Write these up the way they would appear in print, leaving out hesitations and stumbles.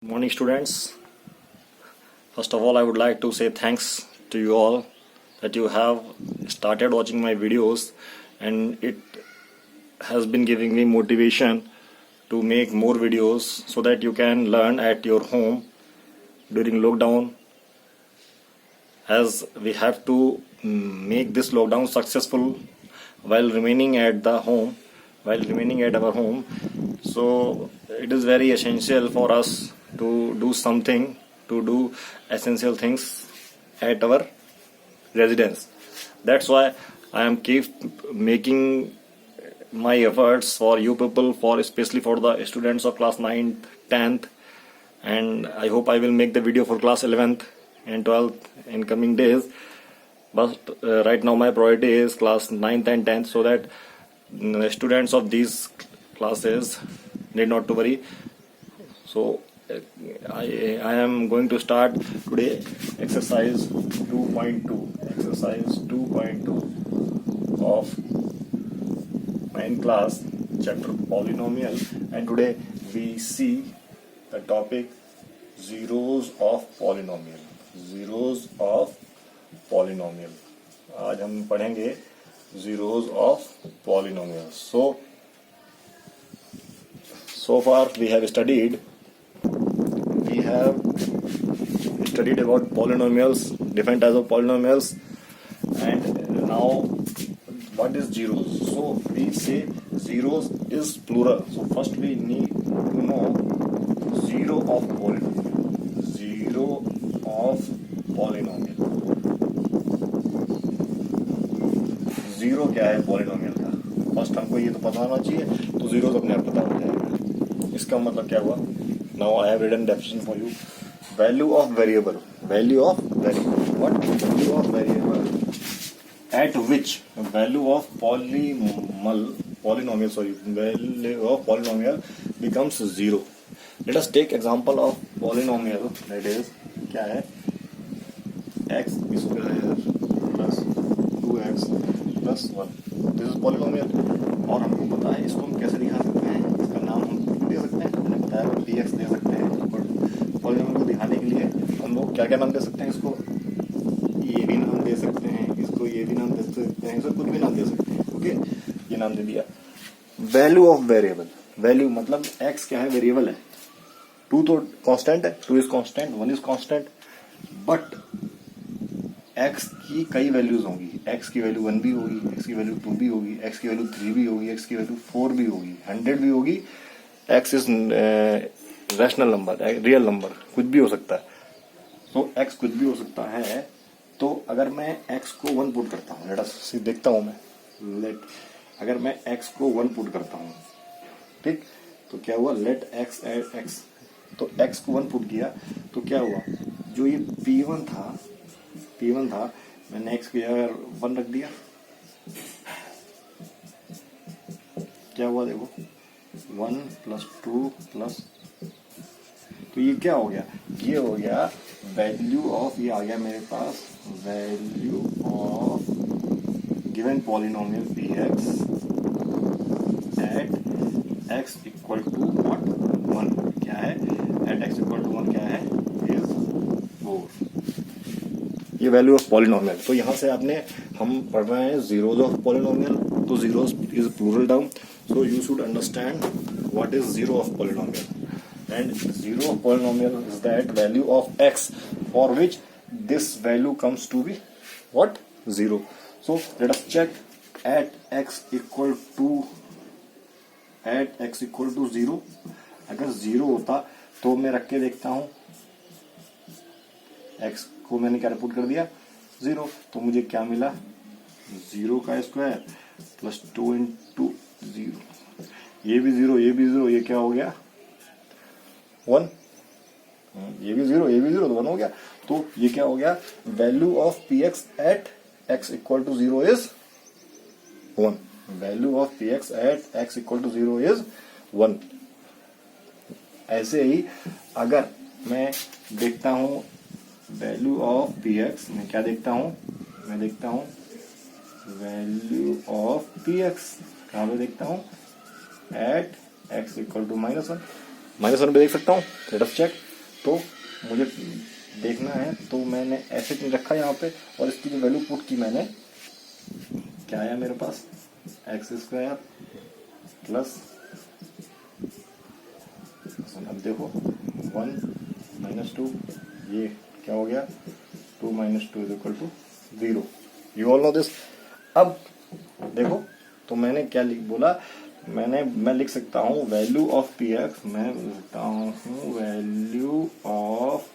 Morning, students. First of all, I would like to say thanks to you all that you have started watching my videos, and it has been giving me motivation to make more videos so that you can learn at your home during lockdown, as we have to make this lockdown successful while remaining at our home. So it is very essential for us to do something, to do essential things at our residence. That's why I am keep making my efforts for you people, for especially for the students of class 9th, 10th, and I hope I will make the video for class 11th and 12th in coming days. But right now my priority is class 9th and 10th, so that students of these classes need not to worry. So I am going to start today exercise 2.2 of 9th class, chapter polynomial, and today we see the topic zeros of polynomial. आज हम पढ़ेंगे zeros of polynomials. So far we have studied about polynomials, different types of polynomials, and now what is zeros? So we say zeros is plural. So first we need to know zero of polynomial. Zero क्या है polynomial का? First हमको ये तो पता होना चाहिए, तो जीरोस अपने आप पता हो जाएगा. इसका मतलब क्या हुआ? Now I have written definition for you. Value of variable. What? Value of variable at which value of polynomial becomes zero. Let us take example of polynomial, that is क्या है? x square plus 2x plus 1. This is polynomial. और हमको पता है इसको हम कैसे दिखा सकते हैं. इसका नाम हम दे सकते हैं, मैंने बताया dx दे सकते हैं. पॉलिनोमियल को दिखाने के लिए हम लोग क्या क्या नाम दे सकते हैं? इसको ये भी नाम दे सकते हैं, इसको ये भी नाम दे सकते हैं, इसको कुछ भी नाम दे सकते हैं. ओके, ये नाम दे दिया. Value of variable. वैल्यू मतलब x क्या है? वेरिएबल है. 2 तो कांस्टेंट है, 2 is constant, 1 is constant, but x की कई वैल्यूज होंगी. x की वैल्यू 1 भी होगी, x की वैल्यू 2 भी होगी, x की वैल्यू 3 भी होगी, x की वैल्यू 4 भी होगी, 100 भी होगी. x is rational number, real number, कुछ भी हो सकता है. तो x कुछ भी हो सकता है. तो अगर मैं x को 1 पुट करता हूँ, देखता हूँ मैं, अगर मैं x को 1 पुट करता हूँ, ठीक, तो क्या हुआ? Let x add x. तो x को 1 पुट किया तो क्या हुआ? जो ये p1 था, मैंने x की जगह 1 रख दिया. क्या हुआ? देखो 1 + 2 +, तो ये क्या हो गया? ये हो गया वैल्यू ऑफ, ये आ गया मेरे पास value of given polynomial px at x equal to what? 1. क्या है? एट x इक्वल टू 1 क्या है? इज 4. ये वैल्यू ऑफ पॉलिनोमियल. तो यहाँ से हम पढ़ रहे हैं जीरोज ऑफ पॉलिनोमियल. तो zeros is plural term, so you should understand what is zero of polynomial. And zero of polynomial is that value of x for which this value comes to be what? 0. So let us check at x equal to 0. अगर 0 होता तो मैं रख के देखता हूँ. x को मैंने क्या पुट कर दिया? 0. तो मुझे क्या मिला? 0 का स्क्वायर प्लस 2 इंटू 0. ये भी 0, ये भी 0, ये क्या हो गया? 1. ये भी 0, ये भी 0, तो 1 हो गया. तो ये क्या हो गया? Value of px at x equal to 0 is 1. Value of px at x equal to 0 is 1. ऐसे ही अगर मैं देखता हूं वैल्यू ऑफ px, मैं क्या देखता हूं? मैं देखता हूं वैल्यू ऑफ px कहां पे देखता हूं? Eight x equal to -1. -1 पे देख सकता हूँ. Let us check. तो मुझे देखना है, तो मैंने ऐसे नहीं रखा यहाँ पे, और इसकी जो वैल्यू पुट की मैंने, क्या आया मेरे पास, एक्स स्क्वायर प्लस, अब देखो 1 - 2, ये क्या हो गया, 2 - 2 = 0। You all know this. अब देखो, तो मैंने क्या बोला, मैं लिख सकता हूँ वैल्यू ऑफ पी एक्स, मैं लिख सकता हूँ value of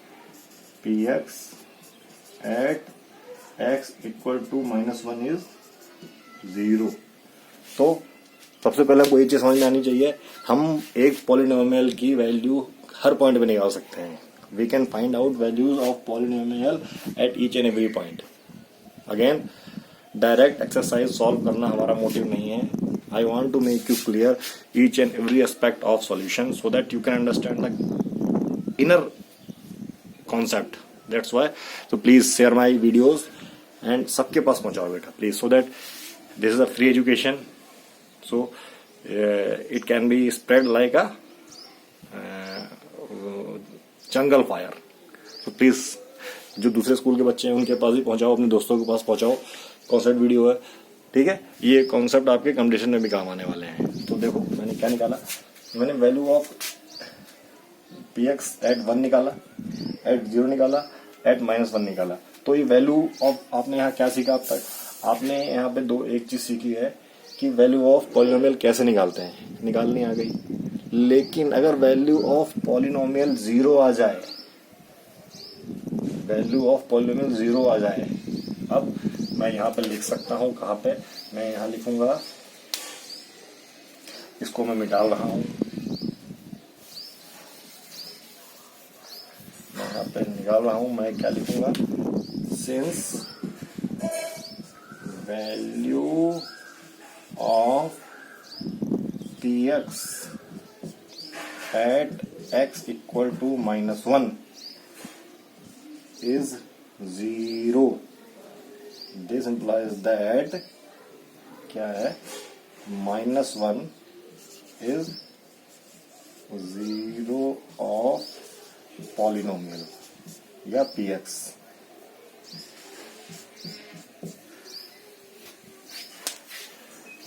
P X at X = -1 is 0। तो सबसे पहले आपको ये चीज समझ में आनी चाहिए, हम एक पॉलिनोमियल की वैल्यू हर पॉइंट पे निकाल सकते हैं। We can find out values of polynomial at each and every point. Again, direct exercise solve करना हमारा मोटिव नहीं है। I want to make you clear each and every aspect of solution so that you can understand the inner concept. That's why, so please share my videos and सबके पास पहुंचाओ बेटा please, so that this is a free education, so it can be spread like a jungle fire. So please, जो दूसरे school के बच्चे हैं उनके पास भी पहुंचाओ, अपने दोस्तों के पास पहुंचाओ। कॉन्सेप्ट वीडियो है, ठीक है, ये कॉन्सेप्ट आपके कंपटीशन में भी काम आने वाले हैं। तो देखो मैंने क्या निकाला, मैंने value of P X at 1 निकाला, एट 0 निकाला, एट -1 निकाला। तो ये वैल्यू ऑफ, आपने यहाँ क्या सीखा अब तक, आपने यहाँ पे एक चीज सीखी है कि वैल्यू ऑफ पॉलिनोमियल कैसे निकालते हैं, निकालनी आ गई। लेकिन अगर वैल्यू ऑफ पॉलिनोमियल 0 आ जाए, वैल्यू ऑफ पॉलिनोमियल 0 आ जाए, अब मैं यहाँ पे लिख सकता हूँ, कहाँ पे, मैं यहाँ लिखूंगा, इसको मैं निकाल रहा हूँ, मैं यहाँ पे निकाल रहा हूँ, मैं क्या लिखूंगा, since value of P X at X = -1 is 0, this implies that क्या है, -1 is 0 of polynomial या px।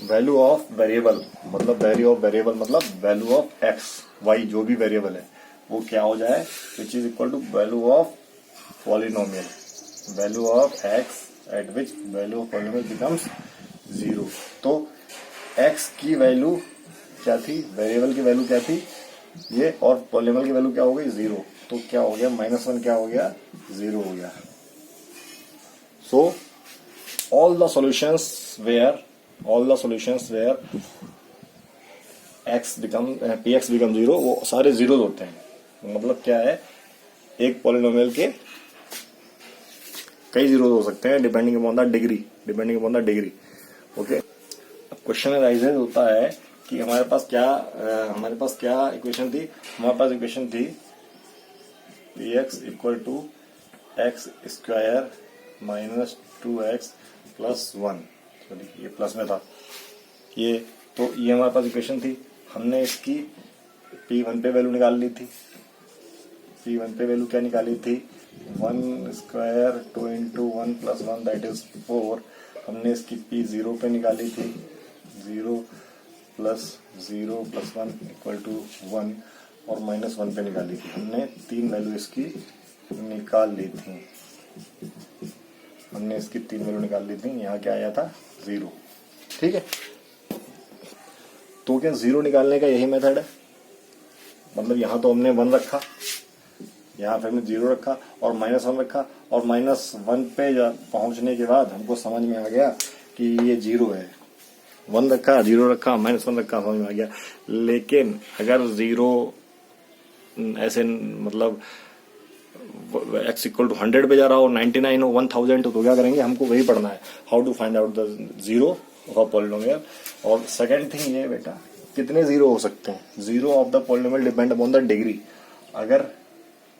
वैल्यू ऑफ वेरिएबल मतलब वैल्यू ऑफ एक्स वाई, जो भी वेरिएबल है वो क्या हो जाए, which is equal to value of polynomial, value of X at which value of polynomial becomes 0। तो एक्स की वैल्यू क्या थी, वेरिएबल की वैल्यू क्या थी ये, और पॉलिनोमियल की वैल्यू क्या हो गई, 0। तो क्या हो गया, -1 क्या हो गया, 0 हो गया। सो all the solutions where px become 0, वो सारे 0 होते हैं। मतलब क्या है, एक पॉलिनोमियल के कई 0 हो सकते हैं depending upon the degree. Okay, अब क्वेश्चन राइजेज होता है कि हमारे पास क्या इक्वेशन थी, हमारे पास इक्वेशन थी px = x² - 2x + 1, सॉरी ये प्लस में था ये, तो ये हमारे पास इक्वेशन थी। हमने इसकी P1 पे वैल्यू निकाल ली थी, P1 पे वैल्यू क्या निकाली थी, 1² 2 × 1 + 1 दैट इज 4। हमने इसकी P0 पे निकाली थी, 0 + 0 + 1 = 1, और -1 पे निकाली थी। हमने 3 वैल्यू इसकी निकाल ली थी, यहाँ क्या आया था, 0। ठीक है, तो क्या 0 निकालने का यही मेथड है, मतलब यहाँ तो हमने 1 रखा, यहाँ पे हमने 0 रखा और -1 रखा, और -1 पे पहुंचने के बाद हमको समझ में आ गया कि ये 0 है। 1 रखा, 0 रखा, -1 रखा, समझ में आ गया। लेकिन अगर 0 ऐसे मतलब x = 100 पे जा रहा हो, 99 हो, 1000 हो, तो क्या करेंगे, हमको वही पढ़ना है, how to find out the 0 of polynomial. और सेकंड थिंग ये बेटा, कितने 0 हो सकते हैं, 0 of the polynomial depend upon the degree. अगर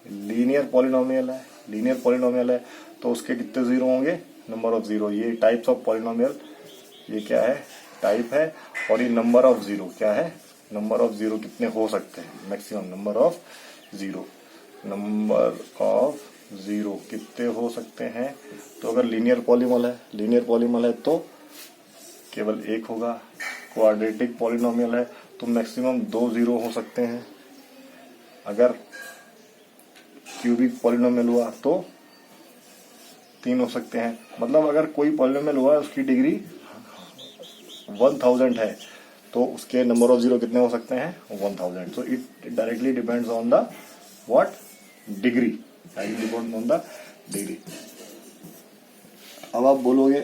लीनियर पॉलिनोमियल है तो उसके कितने 0 होंगे, नंबर ऑफ 0। ये टाइप्स ऑफ पॉलिनोमियल, ये क्या है, टाइप है, और ये नंबर ऑफ 0 क्या है, नंबर ऑफ 0 कितने हो सकते हैं, maximum number of 0। Number of zero कितने हो सकते हैं? तो अगर लीनियर पॉलीनॉमियल है तो केवल एक होगा। क्वाड्रेटिक पॉलिनोमियल है तो मैक्सिमम 2 जीरो हो सकते हैं। अगर क्यूबिक पॉलिनोमियल हुआ तो 3 हो सकते हैं। मतलब अगर कोई पॉलिनोमियल हुआ उसकी डिग्री 1000 है तो उसके नंबर ऑफ जीरो कितने हो सकते हैं? 1000। So it directly depends on the what degree, depends on the degree. अब आप बोलोगे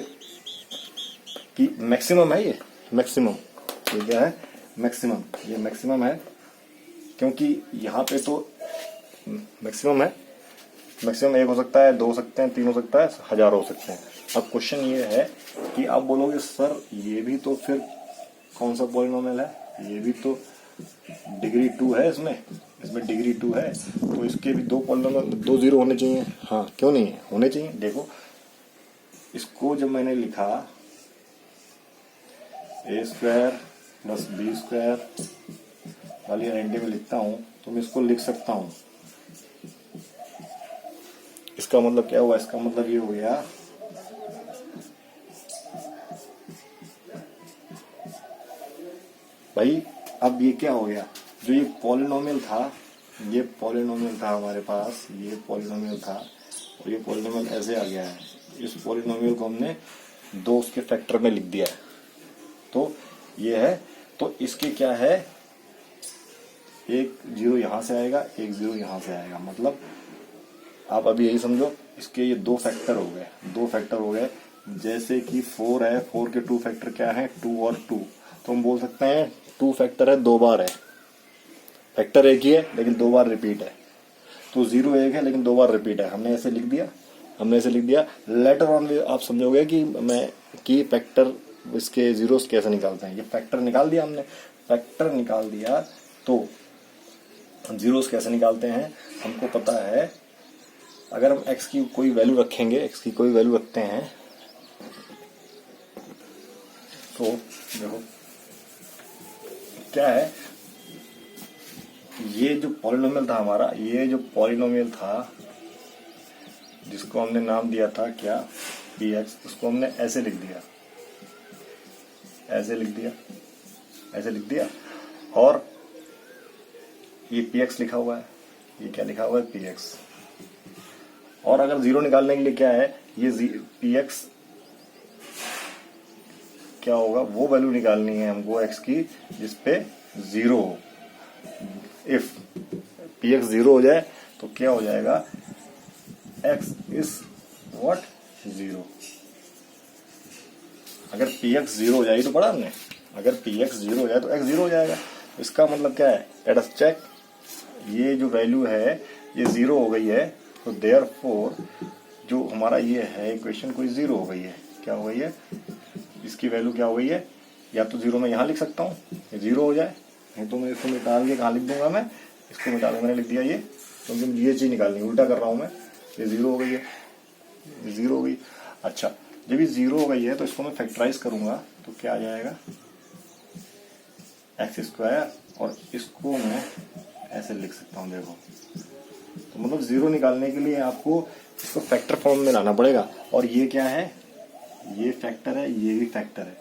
कि मैक्सिमम है ये क्या है? मैक्सिमम, ये मैक्सिमम है क्योंकि यहाँ पे तो मैक्सिमम है। मैक्सिमम 1 हो सकता है, 2 हो सकते हैं, 3 हो सकता है, 1000 हो सकते हैं। अब क्वेश्चन ये है कि आप बोलोगे सर ये भी तो फिर कौन सा पॉलिनोमियल है? ये भी तो डिग्री 2 है, इसमें डिग्री 2 है तो इसके भी 2 पॉलिनोमियल 2 जीरो होने चाहिए। हाँ, क्यों नहीं है? होने चाहिए। देखो इसको जब मैंने लिखा a square plus B square वाली आइडेंटिटी में लिखता हूं तो मैं इसको लिख सकता हूं। इसका मतलब क्या हुआ? इसका मतलब ये हो गया भाई, अब ये क्या हो गया? जो ये पॉलिनोमियल था हमारे पास, ये पॉलिनोमियल था और ये पॉलिनोमियल ऐसे आ गया है। इस पॉलिनोमियल को हमने 2 उसके फैक्टर में लिख दिया है तो ये है। तो इसके क्या है? एक जीरो यहां से आएगा, एक जीरो यहां से आएगा। मतलब आप अभी यही समझो, इसके ये 2 फैक्टर हो गए। जैसे कि 4 है, 4 के 2 फैक्टर क्या है? 2 और 2। तो हम बोल सकते हैं 2 फैक्टर है, 2 बार है। फैक्टर एक ही है लेकिन 2 बार रिपीट है। तो 0 एक है लेकिन 2 बार रिपीट है। हमने ऐसे लिख दिया। लेटर ऑन आप समझोगे कि फैक्टर इसके जीरोस कैसे निकालते हैं। ये फैक्टर निकाल दिया हमने। फैक्टर निकाल दिया तो जीरोस कैसे निकालते हैं हमको पता है। अगर हम x की कोई वैल्यू रखते हैं तो देखो क्या है, ये जो पॉलिनोमियल था हमारा, जिसको हमने नाम दिया था क्या? px, उसको हमने ऐसे लिख दिया और ये px लिखा हुआ है। ये क्या लिखा हुआ है? px। और अगर जीरो निकालने के लिए क्या है? ये px क्या होगा? वो वैल्यू निकालनी है हमको x की जिसपे 0 हो। इफ px 0 हो जाए तो क्या हो जाएगा? x is what? 0। अगर px 0 हो जाए तो पढ़ा हमने, अगर px 0 हो जाए तो x 0 हो जाएगा। इसका मतलब क्या है? Let us check. ये जो वैल्यू है ये 0 हो गई है तो देयरफॉर जो हमारा ये है इक्वेशन कोई 0 हो गई है। क्या हो गई है? इसकी वैल्यू क्या हो गई है? या तो 0 मैं यहाँ लिख सकता हूँ, ये 0 हो जाए, नहीं तो मैं इसको निकाल के कहाँ लिख दूंगा? मैं इसको निकाल के मैंने लिख दिया ये, क्योंकि मुझे ये चीज निकालनी, उल्टा कर रहा हूँ मैं। ये 0 हो गई है, ये 0 हो गई। अच्छा, जब ये 0 हो गई है तो इसको मैं फैक्टराइज करूंगा तो क्या आ जाएगा? X square. और इसको मैं ऐसे लिख सकता हूँ। देखो तो मतलब 0 निकालने के लिए आपको इसको फैक्टर फॉर्म में लाना पड़ेगा। और ये क्या है? ये फैक्टर है, ये भी फैक्टर है,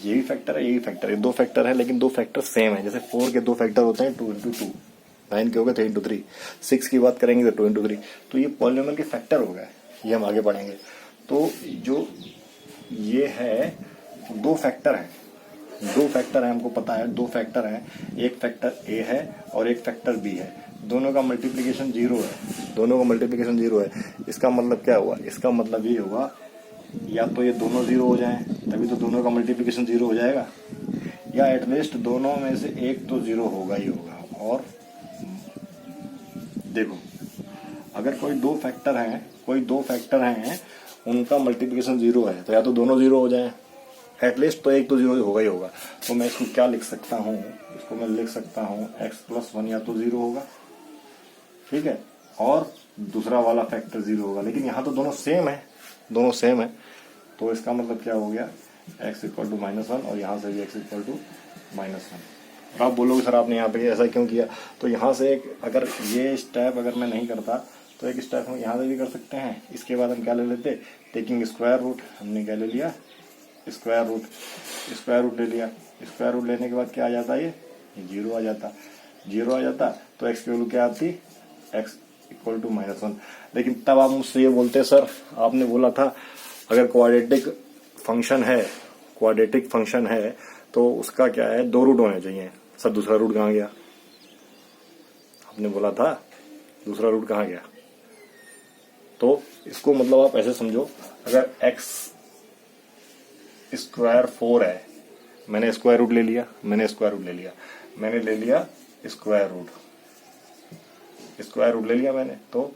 ये भी फैक्टर है, ये भी फैक्टर है। 2 फैक्टर है लेकिन 2 फैक्टर सेम है। जैसे 4 के 2 फैक्टर होते हैं 2 इंटू 2, 9 के हो गए 3 इंटू 3, 6 की बात करेंगे तो 2 इंटू 3। तो ये पॉलिनोमियल के फैक्टर हो गए, ये हम आगे पढ़ेंगे। तो जो ये है 2 फैक्टर है, हमको पता है 2 फैक्टर है। एक फैक्टर a है और एक फैक्टर b है। दोनों का मल्टीप्लिकेशन 0 है। इसका मतलब क्या हुआ? इसका मतलब ये हुआ या तो ये दोनों 0 हो जाएं, तभी तो दोनों का मल्टीप्लिकेशन 0 हो जाएगा, या एटलीस्ट दोनों में से एक तो 0 होगा ही होगा। और देखो अगर कोई 2 फैक्टर हैं उनका मल्टीप्लिकेशन 0 है तो या तो दोनों 0 हो जाएं, एटलीस्ट तो एक तो 0 होगा ही होगा। तो मैं इसको क्या लिख सकता हूँ? इसको मैं लिख सकता हूँ x+1 या तो 0 होगा, ठीक है, और दूसरा वाला फैक्टर 0 होगा। लेकिन यहाँ तो दोनों सेम है, तो इसका मतलब क्या हो गया? x = -1 और यहाँ से भी x = -1। और आप बोलोगे सर आपने यहाँ पे ऐसा क्यों किया, तो यहाँ से अगर ये स्टेप अगर मैं नहीं करता तो एक स्टेप हम यहाँ से भी कर सकते हैं। इसके बाद हम क्या ले लेते, टेकिंग स्क्वायर रूट, हमने क्या ले लिया, स्क्वायर रूट ले लिया। स्क्वायर रूट लेने के बाद क्या आ जाता है, ये 0 आ जाता, 0 आ जाता तो एक्स की वैल्यू क्या आती, एक्स इक्वल टू -1। लेकिन तब आप मुझसे ये बोलते सर आपने बोला था अगर क्वाड्रेटिक फंक्शन है तो उसका क्या है, 2 रूट होने चाहिए। सर दूसरा रूट कहाँ गया, आपने बोला था दूसरा रूट कहाँ गया। तो इसको मतलब आप ऐसे समझो, अगर एक्स स्क्वायर 4 है, मैंने स्क्वायर रूट ले लिया, मैंने ले लिया स्क्वायर रूट ले लिया मैंने, तो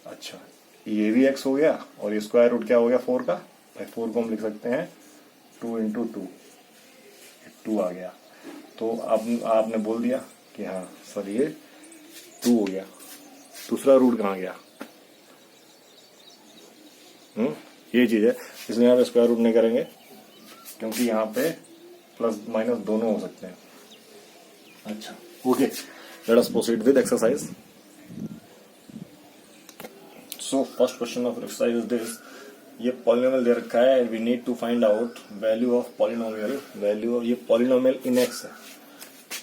अच्छा ये भी एक्स हो गया और ये स्क्वायर रूट क्या हो गया 4 का, भाई 4 को हम लिख सकते हैं 2 इंटू 2 आ गया। तो अब आपने बोल दिया कि हाँ सर ये 2 हो गया, दूसरा रूट कहाँ गया, ये चीज है, इसलिए यहाँ पे स्क्वायर रूट नहीं करेंगे क्योंकि यहाँ पे प्लस माइनस दोनों हो सकते हैं। अच्छा okay, let us proceed with exercise. So first question of exercise is this, ये पॉलिनोमियल दे रखा है, we need to find out value of polynomial, value of, ये पॉलिनोमियल इन एक्स है।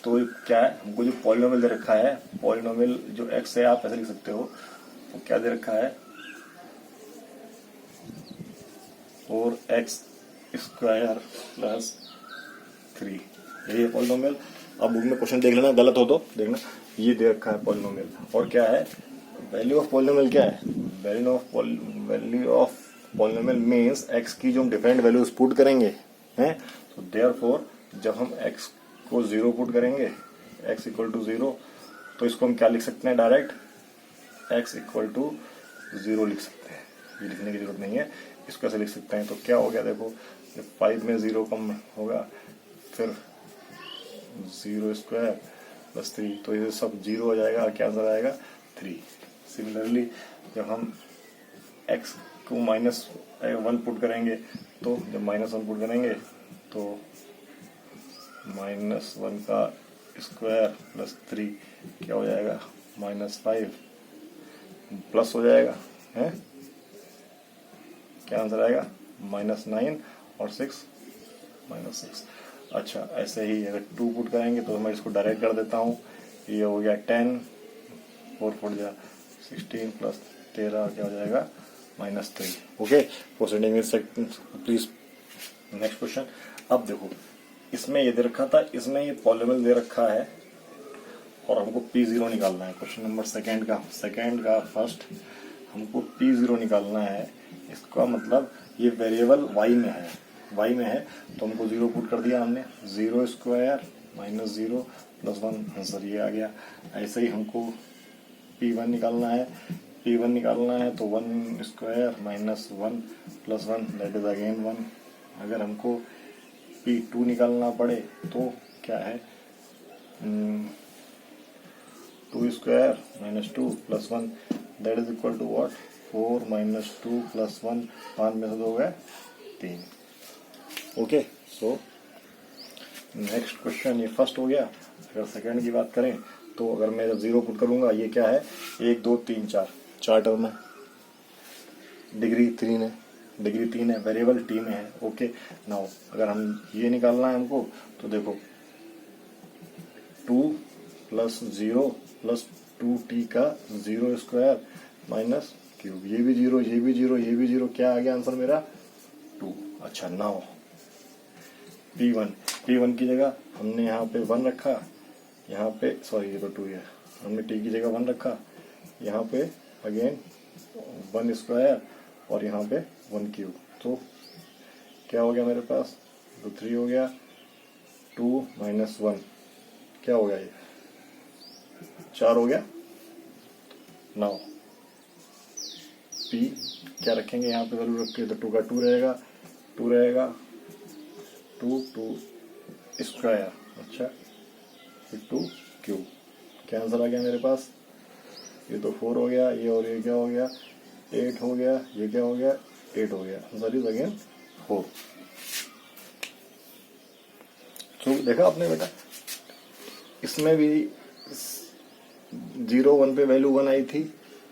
तो क्या है, हमको जो पॉलिनोमियल दे रखा है, पॉलिनोमियल जो एक्स है आप ऐसे लिख सकते हो, तो क्या दे रखा है 4x स्क्वायर प्लस 3, यही है पॉलिनोमियल। अब बुक में क्वेश्चन देख लेना, गलत हो तो देखना, ये दे रखा है पॉलिनोमियल। और क्या है वैल्यू ऑफ पॉलिनोमियल, क्या है value of polynomial means x की जो हम डिफरेंट वैल्यूज पुट करेंगे हैं, तो देयरफॉर जब हम एक्स को 0 पुट करेंगे, x इक्वल टू 0, तो इसको हम क्या लिख सकते हैं, डायरेक्ट x इक्वल टू 0 लिख सकते हैं, ये लिखने की जरूरत नहीं है। इसको ऐसे लिख सकते हैं, तो क्या हो गया देखो, 5 में 0 कम होगा, फिर 0 स्क्वायर प्लस 3, तो ये सब 0 हो जाएगा, क्या आंसर आएगा 3। सिमिलरली जब हम x को -1 पुट करेंगे, तो जब -1 पुट करेंगे तो -1 का स्क्वायर प्लस 3 क्या हो जाएगा, -5 प्लस हो जाएगा है, क्या आंसर आएगा -9 और 6 -6। अच्छा ऐसे ही अगर 2 पुट करेंगे तो मैं इसको डायरेक्ट कर देता हूँ, ये हो गया 10, 4 फुट गया 16 प्लस 13 क्या हो जाएगा -3। Okay, proceeding with second please next question. अब देखो इसमें ये दे रखा था, इसमें ये पॉलिनोमियल दे रखा है और हमको P0 निकालना है। क्वेश्चन नंबर सेकंड का फर्स्ट हमको P0 निकालना है। इसका मतलब ये वेरिएबल y में है तो हमको 0 पुट कर दिया हमने, 0 स्क्वायर -0 प्लस 1 आंसर ये आ गया। ऐसे ही हमको P1 निकालना है, तो 1 square -1 plus 1 that is again 1। अगर हमको P2 निकालना पड़े तो क्या है 2 square -2 plus 1 that is equal to what 4 -2 plus 1, 5 में से 2 हो गए 3। ओके, सो नेक्स्ट क्वेश्चन ये फर्स्ट हो गया। अगर सेकंड की बात करें तो अगर मैं जब 0 पुट करूंगा, ये क्या है 1 2 3 4 टर्म है, डिग्री 3 है, वेरिएबल टी में है। ओके, नाउ अगर हम ये निकालना है हमको, तो देखो 2 प्लस 0 प्लस 2t का 0 स्क्वायर माइनस क्यूब, ये भी 0 ये भी 0 ये भी 0, क्या आ गया आंसर मेरा 2। अच्छा नाउ P1 की जगह हमने यहाँ पे 1 रखा, यहाँ पे सॉरी ये तो 2 है, हमने t की जगह 1 रखा, यहाँ पे अगेन 1 स्क्वायर और यहाँ पे 1 क्यूब, तो क्या हो गया मेरे पास, तो 3 हो गया, 2 माइनस 1 क्या हो गया, ये 4 हो गया। नाउ P क्या रखेंगे यहाँ पे वैल्यू रख के, तो 2 का 2 रहेगा, 2 स्क्वायर, अच्छा फिर 2 क्यूब, क्या आंसर आ गया मेरे पास, ये तो 4 हो गया, ये और ये क्या हो गया 8 हो गया, ये क्या हो गया 8 हो गया, आंसर इज अगेन 4। तो देखा आपने बेटा, इसमें भी 0 1 पे वैल्यू 1 आई थी,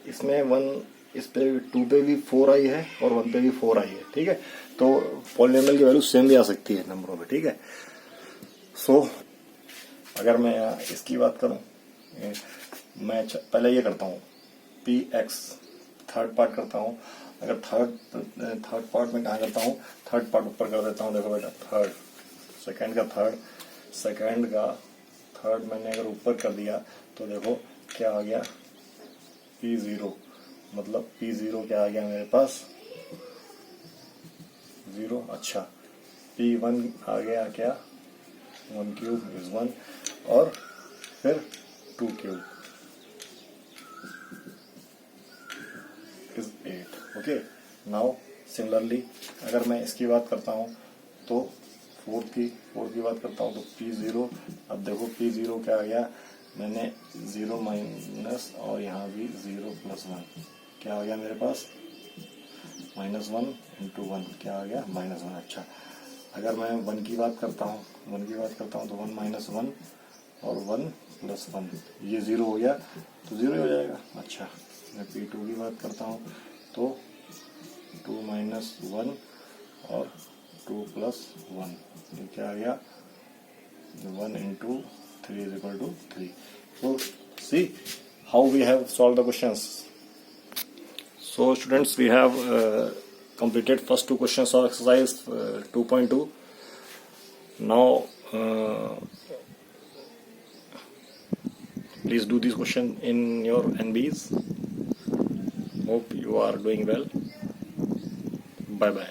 इसमें 1, इस पे 2 पे भी 4 आई है और 1 पे भी 4 आई है। ठीक है, तो पॉलिनोमियल की वैल्यू सेम भी आ सकती है नंबरों में। ठीक है, सो अगर मैं इसकी बात करूं, मैं पहले ये करता हूँ px, थर्ड पार्ट करता हूँ। अगर थर्ड पार्ट में कहाँ करता हूँ, थर्ड पार्ट ऊपर कर देता हूँ। देखो बेटा, थर्ड सेकंड का थर्ड मैंने अगर ऊपर कर दिया तो देखो क्या आ गया, p0, मतलब p0 क्या आ गया मेरे पास, 0। अच्छा, p1 आ गया क्या, 1 क्यूब इज 1, और फिर 2 cube is 8। Okay, now similarly अगर मैं इसकी बात करता हूँ तो फोर्थ की बात करता हूँ तो p0, अब देखो p0 क्या आ गया, मैंने 0 माइनस और यहाँ भी 0 प्लस 1, क्या आ गया मेरे पास, -1 इंटू 1, क्या आ गया, -1। अच्छा, अगर मैं 1 की बात करता हूँ तो 1 माइनस 1 और 1 प्लस 1, ये 0 हो गया तो 0 हो जाएगा। अच्छा, मैं p2 की बात करता हूँ तो 2 माइनस 1 और 2 प्लस 1, ये क्या आ गया, 1 into 3 is equal to 3। So see how we have solved the questions. So students, we have completed first two questions of exercise 2.2. Now please do this question in your NBs. Hope you are doing well. Bye bye.